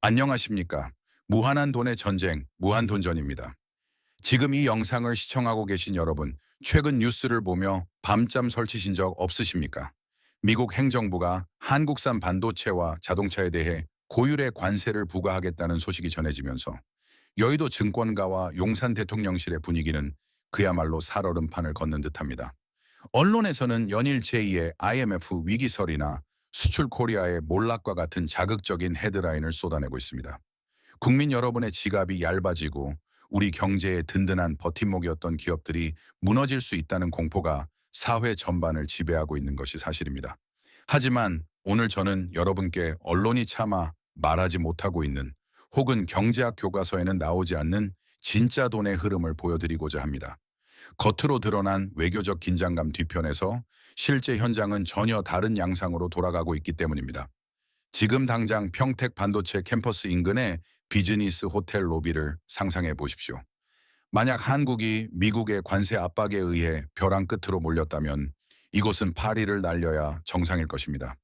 안녕하십니까. 무한한 돈의 전쟁, 무한돈전입니다. 지금 이 영상을 시청하고 계신 여러분, 최근 뉴스를 보며 밤잠 설치신 적 없으십니까? 미국 행정부가 한국산 반도체와 자동차에 대해 고율의 관세를 부과하겠다는 소식이 전해지면서 여의도 증권가와 용산 대통령실의 분위기는 그야말로 살얼음판을 걷는 듯합니다. 언론에서는 연일 제2의 IMF 위기설이나 수출 코리아의 몰락과 같은 자극적인 헤드라인을 쏟아내고 있습니다. 국민 여러분의 지갑이 얇아지고 우리 경제의 든든한 버팀목이었던 기업들이 무너질 수 있다는 공포가 사회 전반을 지배하고 있는 것이 사실입니다. 하지만 오늘 저는 여러분께 언론이 차마 말하지 못하고 있는 혹은 경제학 교과서에는 나오지 않는 진짜 돈의 흐름을 보여드리고자 합니다. 겉으로 드러난 외교적 긴장감 뒤편에서 실제 현장은 전혀 다른 양상으로 돌아가고 있기 때문입니다. 지금 당장 평택 반도체 캠퍼스 인근의 비즈니스 호텔 로비를 상상해 보십시오. 만약 한국이 미국의 관세 압박에 의해 벼랑 끝으로 몰렸다면 이곳은 파리를 날려야 정상일 것입니다.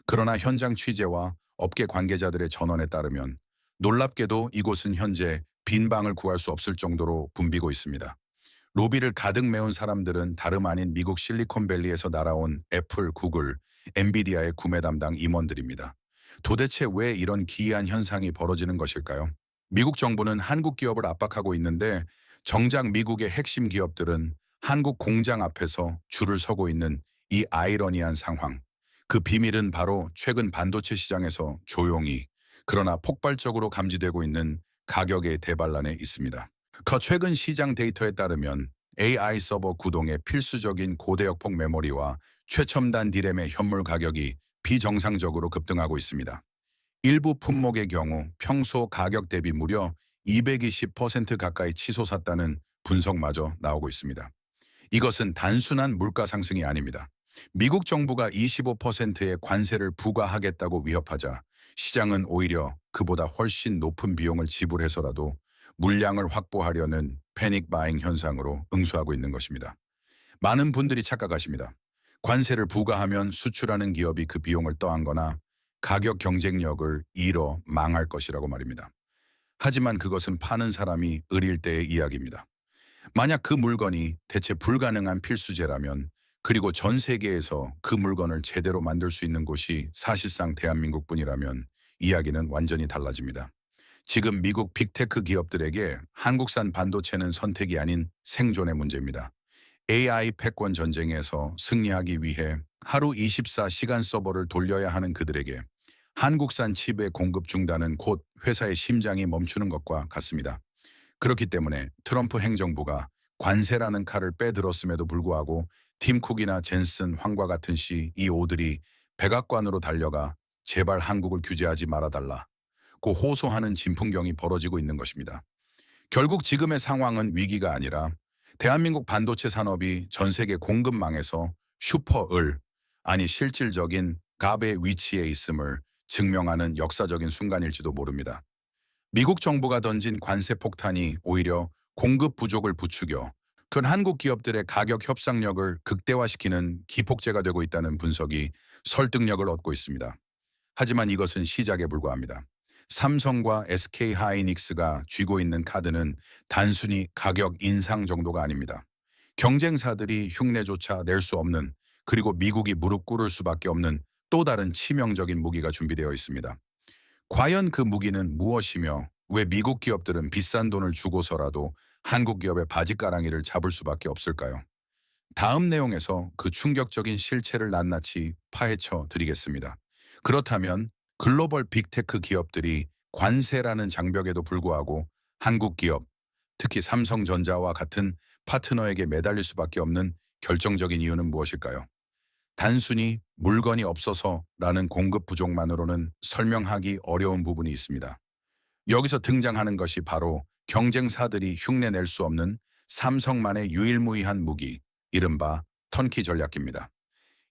그러나 현장 취재와 업계 관계자들의 전언에 따르면 놀랍게도 이곳은 현재 빈 방을 구할 수 없을 정도로 붐비고 있습니다. 로비를 가득 메운 사람들은 다름 아닌 미국 실리콘밸리에서 날아온 애플, 구글, 엔비디아의 구매 담당 임원들입니다. 도대체 왜 이런 기이한 현상이 벌어지는 것일까요? 미국 정부는 한국 기업을 압박하고 있는데 정작 미국의 핵심 기업들은 한국 공장 앞에서 줄을 서고 있는 이 아이러니한 상황. 그 비밀은 바로 최근 반도체 시장에서 조용히 그러나 폭발적으로 감지되고 있는 가격의 대반란에 있습니다. 최근 시장 데이터에 따르면 AI 서버 구동의 필수적인 고대역폭 메모리와 최첨단 디램의 현물 가격이 비정상적으로 급등하고 있습니다. 일부 품목의 경우 평소 가격 대비 무려 220% 가까이 치솟았다는 분석마저 나오고 있습니다. 이것은 단순한 물가 상승이 아닙니다. 미국 정부가 25%의 관세를 부과하겠다고 위협하자 시장은 오히려 그보다 훨씬 높은 비용을 지불해서라도 물량을 확보하려는 패닉 바잉 현상으로 응수하고 있는 것입니다. 많은 분들이 착각하십니다. 관세를 부과하면 수출하는 기업이 그 비용을 떠안거나 가격 경쟁력을 잃어 망할 것이라고 말입니다. 하지만 그것은 파는 사람이 의릴 때의 이야기입니다. 만약 그 물건이 대체 불가능한 필수제라면 그리고 전 세계에서 그 물건을 제대로 만들 수 있는 곳이 사실상 대한민국뿐이라면 이야기는 완전히 달라집니다. 지금 미국 빅테크 기업들에게 한국산 반도체는 선택이 아닌 생존의 문제입니다. AI 패권 전쟁에서 승리하기 위해 하루 24시간 서버를 돌려야 하는 그들에게 한국산 칩의 공급 중단은 곧 회사의 심장이 멈추는 것과 같습니다. 그렇기 때문에 트럼프 행정부가 관세라는 칼을 빼들었음에도 불구하고 팀 쿡이나 젠슨, 황과 같은 CEO들이 백악관으로 달려가 제발 한국을 규제하지 말아달라. 고 호소하는 진풍경이 벌어지고 있는 것입니다. 결국 지금의 상황은 위기가 아니라 대한민국 반도체 산업이 전 세계 공급망에서 슈퍼을 아니 실질적인 갑의 위치에 있음을 증명하는 역사적인 순간일지도 모릅니다. 미국 정부가 던진 관세 폭탄이 오히려 공급 부족을 부추겨 큰 한국 기업들의 가격 협상력을 극대화시키는 기폭제가 되고 있다는 분석이 설득력을 얻고 있습니다. 하지만 이것은 시작에 불과합니다. 삼성과 SK하이닉스가 쥐고 있는 카드는 단순히 가격 인상 정도가 아닙니다. 경쟁사들이 흉내조차 낼 수 없는 그리고 미국이 무릎 꿇을 수밖에 없는 또 다른 치명적인 무기가 준비되어 있습니다. 과연 그 무기는 무엇이며 왜 미국 기업들은 비싼 돈을 주고서라도 한국 기업의 바지가랑이를 잡을 수밖에 없을까요? 다음 내용에서 그 충격적인 실체를 낱낱이 파헤쳐 드리겠습니다. 그렇다면 글로벌 빅테크 기업들이 관세라는 장벽에도 불구하고 한국 기업, 특히 삼성전자와 같은 파트너에게 매달릴 수밖에 없는 결정적인 이유는 무엇일까요? 단순히 물건이 없어서라는 공급 부족만으로는 설명하기 어려운 부분이 있습니다. 여기서 등장하는 것이 바로 경쟁사들이 흉내낼 수 없는 삼성만의 유일무이한 무기, 이른바 턴키 전략기입니다.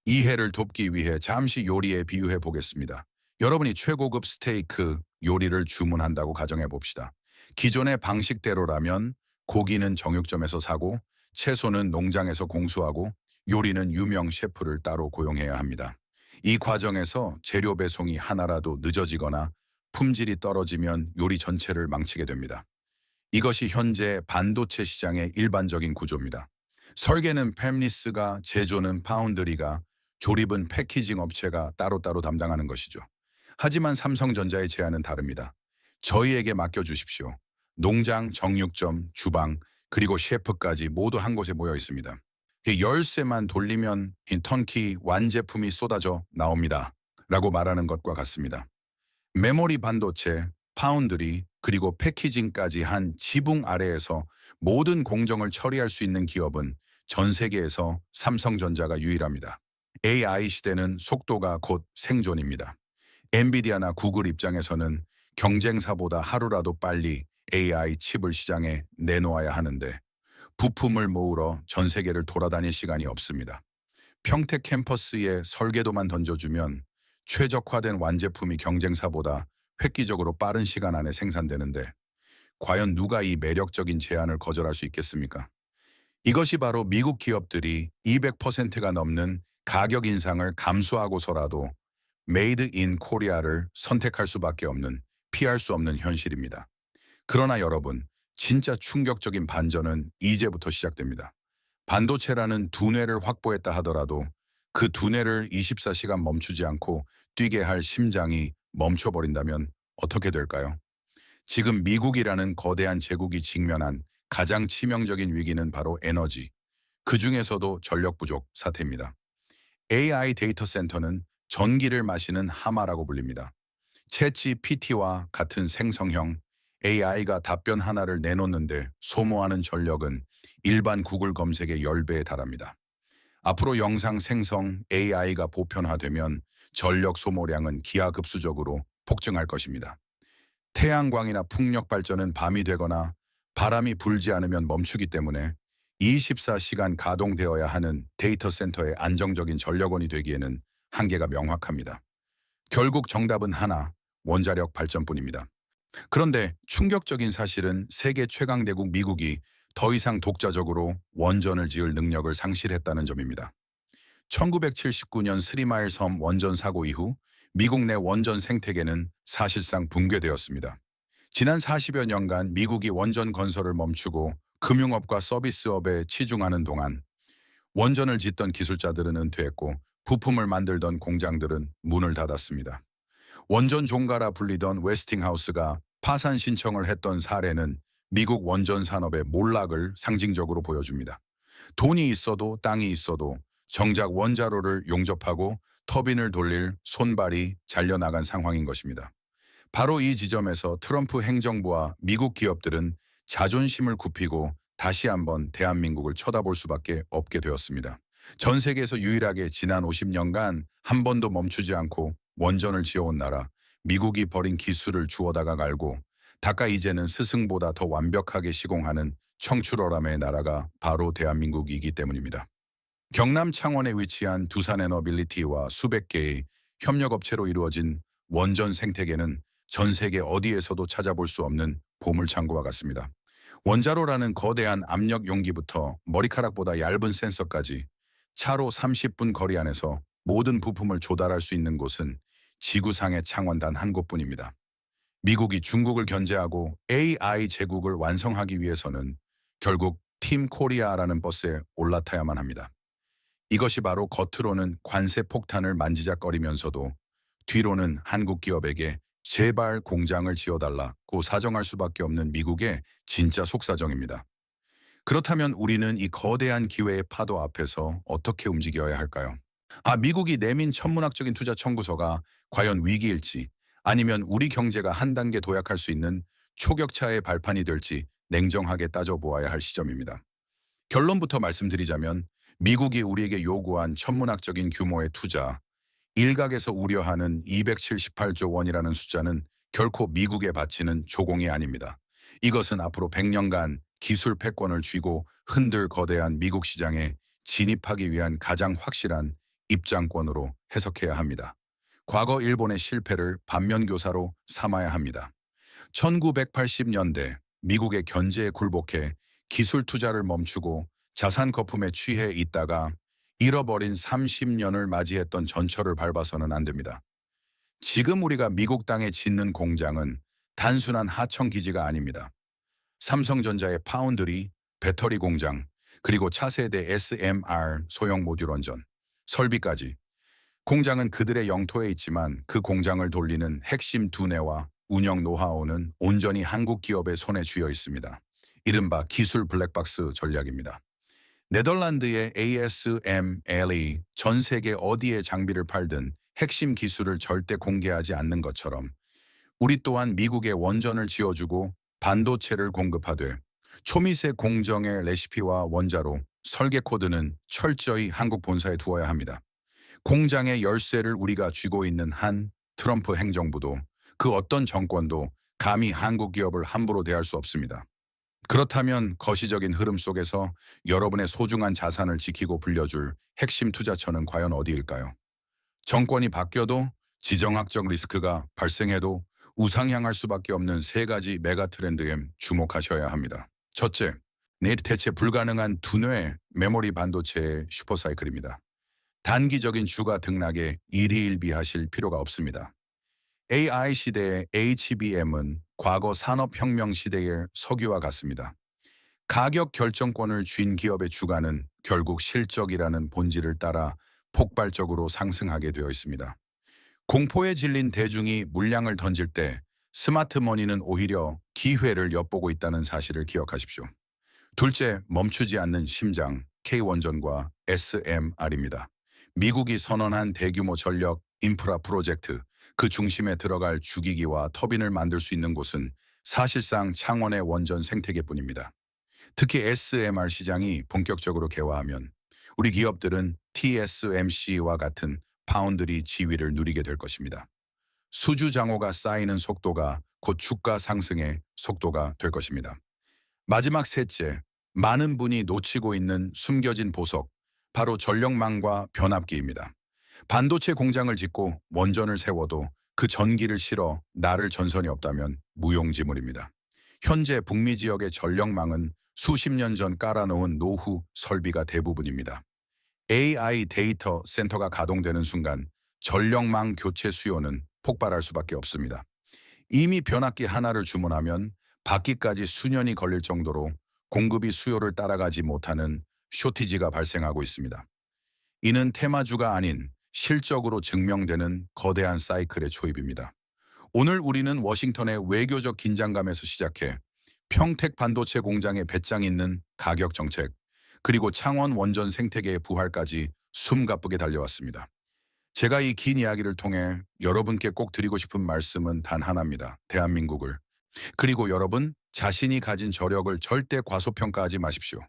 이해를 돕기 위해 잠시 요리에 비유해 보겠습니다. 여러분이 최고급 스테이크 요리를 주문한다고 가정해 봅시다. 기존의 방식대로라면 고기는 정육점에서 사고 채소는 농장에서 공수하고 요리는 유명 셰프를 따로 고용해야 합니다. 이 과정에서 재료 배송이 하나라도 늦어지거나 품질이 떨어지면 요리 전체를 망치게 됩니다. 이것이 현재 반도체 시장의 일반적인 구조입니다. 설계는 팹리스가, 제조는 파운드리가, 조립은 패키징 업체가 따로따로 담당하는 것이죠. 하지만 삼성전자의 제안은 다릅니다. 저희에게 맡겨주십시오. 농장, 정육점, 주방, 그리고 셰프까지 모두 한 곳에 모여 있습니다. 이 열쇠만 돌리면 이 턴키 완제품이 쏟아져 나옵니다. 라고 말하는 것과 같습니다. 메모리 반도체, 파운드리, 그리고 패키징까지 한 지붕 아래에서 모든 공정을 처리할 수 있는 기업은 전 세계에서 삼성전자가 유일합니다. AI 시대는 속도가 곧 생존입니다. 엔비디아나 구글 입장에서는 경쟁사보다 하루라도 빨리 AI 칩을 시장에 내놓아야 하는데 부품을 모으러 전 세계를 돌아다닐 시간이 없습니다. 평택 캠퍼스에 설계도만 던져주면 최적화된 완제품이 경쟁사보다 획기적으로 빠른 시간 안에 생산되는데 과연 누가 이 매력적인 제안을 거절할 수 있겠습니까? 이것이 바로 미국 기업들이 200%가 넘는 가격 인상을 감수하고서라도 메이드 인 코리아를 선택할 수밖에 없는 피할 수 없는 현실입니다. 그러나 여러분, 진짜 충격적인 반전은 이제부터 시작됩니다. 반도체라는 두뇌를 확보했다 하더라도 그 두뇌를 24시간 멈추지 않고 뛰게 할 심장이 멈춰버린다면 어떻게 될까요? 지금 미국이라는 거대한 제국이 직면한 가장 치명적인 위기는 바로 에너지, 그 중에서도 전력 부족 사태입니다. AI 데이터 센터는 전기를 마시는 하마라고 불립니다. 챗GPT와 같은 생성형 AI가 답변 하나를 내놓는데 소모하는 전력은 일반 구글 검색의 10배에 달합니다. 앞으로 영상 생성 AI가 보편화되면 전력 소모량은 기하급수적으로 폭증할 것입니다. 태양광이나 풍력 발전은 밤이 되거나 바람이 불지 않으면 멈추기 때문에 24시간 가동되어야 하는 데이터 센터의 안정적인 전력원이 되기에는 한계가 명확합니다. 결국 정답은 하나, 원자력 발전뿐입니다. 그런데 충격적인 사실은 세계 최강대국 미국이 더 이상 독자적으로 원전을 지을 능력을 상실했다는 점입니다. 1979년 스리마일 섬 원전 사고 이후 미국 내 원전 생태계는 사실상 붕괴되었습니다. 지난 40여 년간 미국이 원전 건설을 멈추고 금융업과 서비스업에 치중하는 동안 원전을 짓던 기술자들은 은퇴했고 부품을 만들던 공장들은 문을 닫았습니다. 원전 종가라 불리던 웨스팅하우스가 파산 신청을 했던 사례는 미국 원전 산업의 몰락을 상징적으로 보여줍니다. 돈이 있어도 땅이 있어도 정작 원자로를 용접하고 터빈을 돌릴 손발이 잘려나간 상황인 것입니다. 바로 이 지점에서 트럼프 행정부와 미국 기업들은 자존심을 굽히고 다시 한번 대한민국을 쳐다볼 수밖에 없게 되었습니다. 전 세계에서 유일하게 지난 50년간 한 번도 멈추지 않고 원전을 지어온 나라, 미국이 버린 기술을 주워다가 갈고 닦아 이제는 스승보다 더 완벽하게 시공하는 청출어람의 나라가 바로 대한민국이기 때문입니다. 경남 창원에 위치한 두산에너빌리티와 수백 개의 협력업체로 이루어진 원전 생태계는 전 세계 어디에서도 찾아볼 수 없는 보물창고와 같습니다. 원자로라는 거대한 압력 용기부터 머리카락보다 얇은 센서까지 차로 30분 거리 안에서 모든 부품을 조달할 수 있는 곳은 지구상의 창원 단 한 곳뿐입니다. 미국이 중국을 견제하고 AI 제국을 완성하기 위해서는 결국 팀 코리아라는 버스에 올라타야만 합니다. 이것이 바로 겉으로는 관세 폭탄을 만지작거리면서도 뒤로는 한국 기업에게 제발 공장을 지어달라고 사정할 수밖에 없는 미국의 진짜 속사정입니다. 그렇다면 우리는 이 거대한 기회의 파도 앞에서 어떻게 움직여야 할까요? 미국이 내민 천문학적인 투자 청구서가 과연 위기일지 아니면 우리 경제가 한 단계 도약할 수 있는 초격차의 발판이 될지 냉정하게 따져보아야 할 시점입니다. 결론부터 말씀드리자면 미국이 우리에게 요구한 천문학적인 규모의 투자, 일각에서 우려하는 278조 원이라는 숫자는 결코 미국에 바치는 조공이 아닙니다. 이것은 앞으로 100년간 기술 패권을 쥐고 흔들 거대한 미국 시장에 진입하기 위한 가장 확실한 입장권으로 해석해야 합니다. 과거 일본의 실패를 반면교사로 삼아야 합니다. 1980년대 미국의 견제에 굴복해 기술 투자를 멈추고 자산 거품에 취해 있다가 잃어버린 30년을 맞이했던 전철을 밟아서는 안 됩니다. 지금 우리가 미국 땅에 짓는 공장은 단순한 하청 기지가 아닙니다. 삼성전자의 파운드리, 배터리 공장, 그리고 차세대 SMR 소형 모듈 원전, 설비까지 공장은 그들의 영토에 있지만 그 공장을 돌리는 핵심 두뇌와 운영 노하우는 온전히 한국 기업의 손에 쥐어 있습니다. 이른바 기술 블랙박스 전략입니다. 네덜란드의 ASML이 전 세계 어디에 장비를 팔든 핵심 기술을 절대 공개하지 않는 것처럼 우리 또한 미국에 원전을 지어주고 반도체를 공급하되 초미세 공정의 레시피와 원자로 설계 코드는 철저히 한국 본사에 두어야 합니다. 공장의 열쇠를 우리가 쥐고 있는 한 트럼프 행정부도 그 어떤 정권도 감히 한국 기업을 함부로 대할 수 없습니다. 그렇다면 거시적인 흐름 속에서 여러분의 소중한 자산을 지키고 불려줄 핵심 투자처는 과연 어디일까요? 정권이 바뀌어도 지정학적 리스크가 발생해도 우상향할 수밖에 없는 세 가지 메가 트렌드에 주목하셔야 합니다. 첫째, 내일 대체 불가능한 두뇌 메모리 반도체의 슈퍼사이클입니다. 단기적인 주가 등락에 일희일비하실 필요가 없습니다. AI 시대의 HBM은 과거 산업혁명 시대의 석유와 같습니다. 가격 결정권을 쥔 기업의 주가는 결국 실적이라는 본질을 따라 폭발적으로 상승하게 되어 있습니다. 공포에 질린 대중이 물량을 던질 때 스마트머니는 오히려 기회를 엿보고 있다는 사실을 기억하십시오. 둘째, 멈추지 않는 심장, K원전과 SMR입니다. 미국이 선언한 대규모 전력 인프라 프로젝트, 그 중심에 들어갈 주기기와 터빈을 만들 수 있는 곳은 사실상 창원의 원전 생태계뿐입니다. 특히 SMR 시장이 본격적으로 개화하면 우리 기업들은 TSMC와 같은 파운드리 지위를 누리게 될 것입니다. 수주 장호가 쌓이는 속도가 곧 주가 상승의 속도가 될 것입니다. 마지막 셋째, 많은 분이 놓치고 있는 숨겨진 보석, 바로 전력망과 변압기입니다. 반도체 공장을 짓고 원전을 세워도 그 전기를 실어 나를 전선이 없다면 무용지물입니다. 현재 북미 지역의 전력망은 수십 년 전 깔아놓은 노후 설비가 대부분입니다. AI 데이터 센터가 가동되는 순간 전력망 교체 수요는 폭발할 수밖에 없습니다. 이미 변압기 하나를 주문하면 받기까지 수년이 걸릴 정도로 공급이 수요를 따라가지 못하는 쇼티지가 발생하고 있습니다. 이는 테마주가 아닌 실적으로 증명되는 거대한 사이클의 초입입니다. 오늘 우리는 워싱턴의 외교적 긴장감에서 시작해 평택 반도체 공장의 배짱 있는 가격 정책, 그리고 창원 원전 생태계의 부활까지 숨가쁘게 달려왔습니다. 제가 이 긴 이야기를 통해 여러분께 꼭 드리고 싶은 말씀은 단 하나입니다. 대한민국을, 그리고 여러분 자신이 가진 저력을 절대 과소평가하지 마십시오.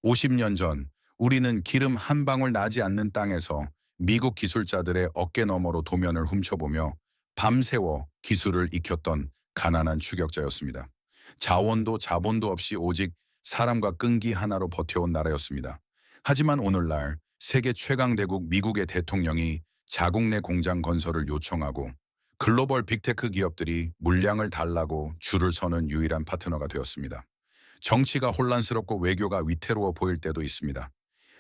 50년 전 우리는 기름 한 방울 나지 않는 땅에서 미국 기술자들의 어깨 너머로 도면을 훔쳐보며 밤새워 기술을 익혔던 가난한 추격자였습니다. 자원도 자본도 없이 오직 사람과 끈기 하나로 버텨온 나라였습니다. 하지만 오늘날 세계 최강 대국 미국의 대통령이 자국 내 공장 건설을 요청하고 글로벌 빅테크 기업들이 물량을 달라고 줄을 서는 유일한 파트너가 되었습니다. 정치가 혼란스럽고 외교가 위태로워 보일 때도 있습니다.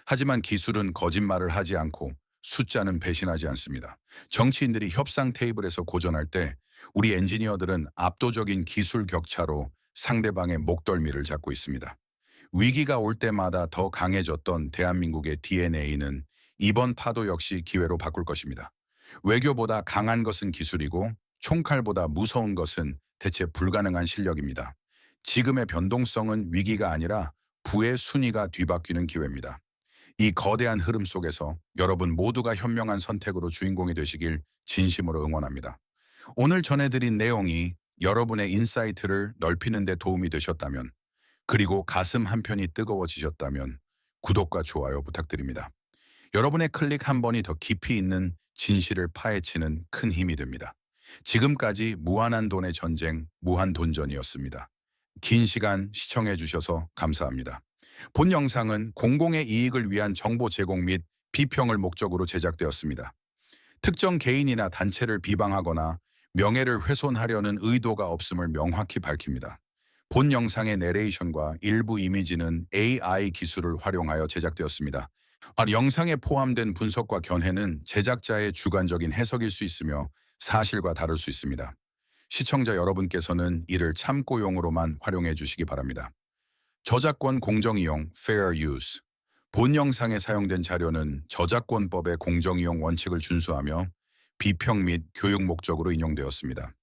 하지만 기술은 거짓말을 하지 않고 숫자는 배신하지 않습니다. 정치인들이 협상 테이블에서 고전할 때 우리 엔지니어들은 압도적인 기술 격차로 상대방의 목덜미를 잡고 있습니다. 위기가 올 때마다 더 강해졌던 대한민국의 DNA는 이번 파도 역시 기회로 바꿀 것입니다. 외교보다 강한 것은 기술이고 총칼보다 무서운 것은 대체 불가능한 실력입니다. 지금의 변동성은 위기가 아니라 부의 순위가 뒤바뀌는 기회입니다. 이 거대한 흐름 속에서 여러분 모두가 현명한 선택으로 주인공이 되시길 진심으로 응원합니다. 오늘 전해드린 내용이 여러분의 인사이트를 넓히는 데 도움이 되셨다면, 그리고 가슴 한편이 뜨거워지셨다면 구독과 좋아요 부탁드립니다. 여러분의 클릭 한 번이 더 깊이 있는 진실을 파헤치는 큰 힘이 됩니다. 지금까지 무한한 돈의 전쟁, 무한돈전이었습니다. 긴 시간 시청해 주셔서 감사합니다. 본 영상은 공공의 이익을 위한 정보 제공 및 비평을 목적으로 제작되었습니다. 특정 개인이나 단체를 비방하거나 명예를 훼손하려는 의도가 없음을 명확히 밝힙니다. 본 영상의 내레이션과 일부 이미지는 AI 기술을 활용하여 제작되었습니다. 영상에 포함된 분석과 견해는 제작자의 주관적인 해석일 수 있으며 사실과 다를 수 있습니다. 시청자 여러분께서는 이를 참고용으로만 활용해 주시기 바랍니다. 저작권 공정이용 (fair use). 본 영상에 사용된 자료는 저작권법의 공정이용 원칙을 준수하며 비평 및 교육 목적으로 인용되었습니다.